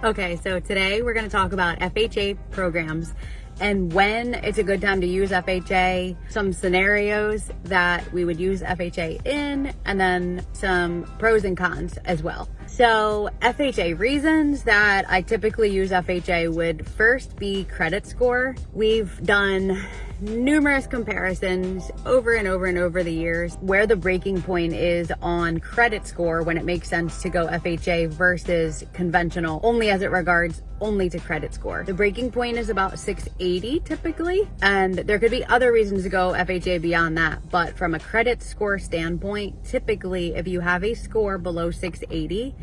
Okay, so today we're going to talk about FHA programs and when it's a good time to use FHA, some scenarios that we would use FHA in, and then some pros and cons as well. So FHA reasons that I typically use FHA would first be credit score. We've done numerous comparisons over and over and over the years where the breaking point is on credit score when it makes sense to go FHA versus conventional, only as it regards only to credit score. The breaking point is about 680 typically, and there could be other reasons to go FHA beyond that, but from a credit score standpoint, typically if you have a score below 680,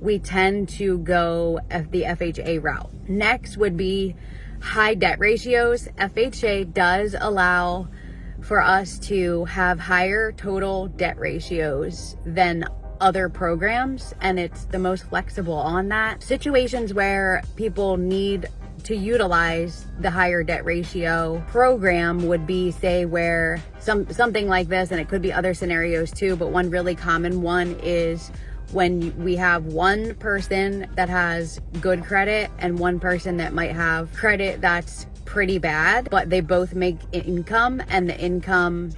we tend to go the FHA route. Next would be high debt ratios. FHA does allow for us to have higher total debt ratios than other programs, and it's the most flexible on that. Situations where people need to utilize the higher debt ratio program would be, say, where something like this, and it could be other scenarios too, but one really common one is when we have one person that has good credit and one person that might have credit that's pretty bad, but they both make income, and the income,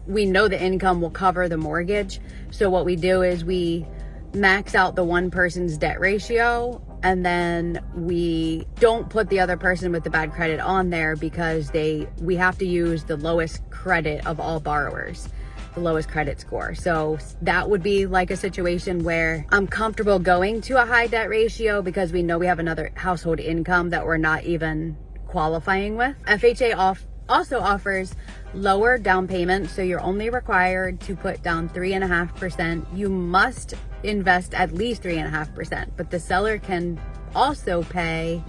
we know the income will cover the mortgage. So what we do is we max out the one person's debt ratio, and then we don't put the other person with the bad credit on there because we have to use the lowest credit of all borrowers, the lowest credit score. So that would be like a situation where I'm comfortable going to a high debt ratio because we know we have another household income that we're not even qualifying with. FHA also offers lower down payments, so you're only required to put down 3.5%. You must invest at least 3.5%, but the seller can also pay,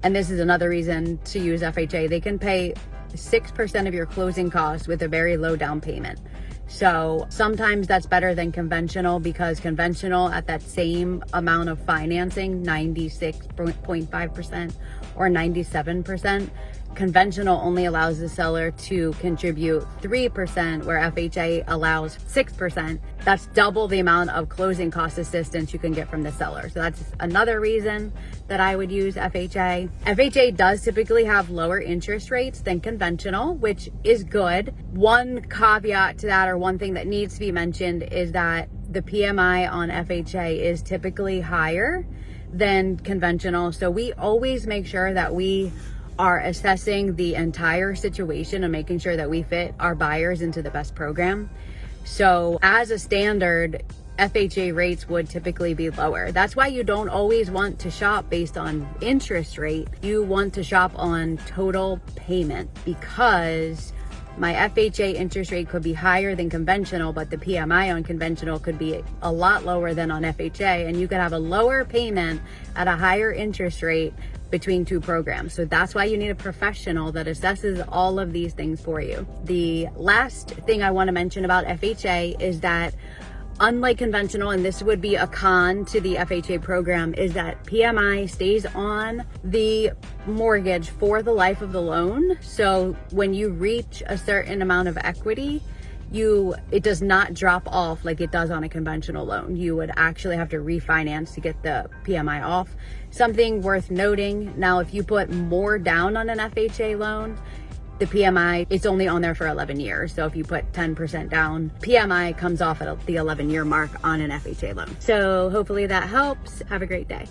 and this is another reason to use FHA, they can pay 6% of your closing costs with a very low down payment. So sometimes that's better than conventional, because conventional at that same amount of financing, 96.5% or 97%, conventional only allows the seller to contribute 3%, where FHA allows 6%. That's double the amount of closing cost assistance you can get from the seller. So that's another reason that I would use FHA. FHA does typically have lower interest rates than conventional, which is good. One caveat to that, or one thing that needs to be mentioned, is that the PMI on FHA is typically higher than conventional. So we always make sure that we are assessing the entire situation and making sure that we fit our buyers into the best program. So as a standard, FHA rates would typically be lower. That's why you don't always want to shop based on interest rate. You want to shop on total payment, because my FHA interest rate could be higher than conventional, but the PMI on conventional could be a lot lower than on FHA, and you could have a lower payment at a higher interest rate between two programs. So that's why you need a professional that assesses all of these things for you. The last thing I want to mention about FHA is that, unlike conventional, and this would be a con to the FHA program, is that PMI stays on the mortgage for the life of the loan. So when you reach a certain amount of equity, it does not drop off like it does on a conventional loan. You would actually have to refinance to get the PMI off. Something worth noting, now if you put more down on an FHA loan, the PMI, it's only on there for 11 years. So if you put 10% down, PMI comes off at the 11-year mark on an FHA loan. So hopefully that helps. Have a great day.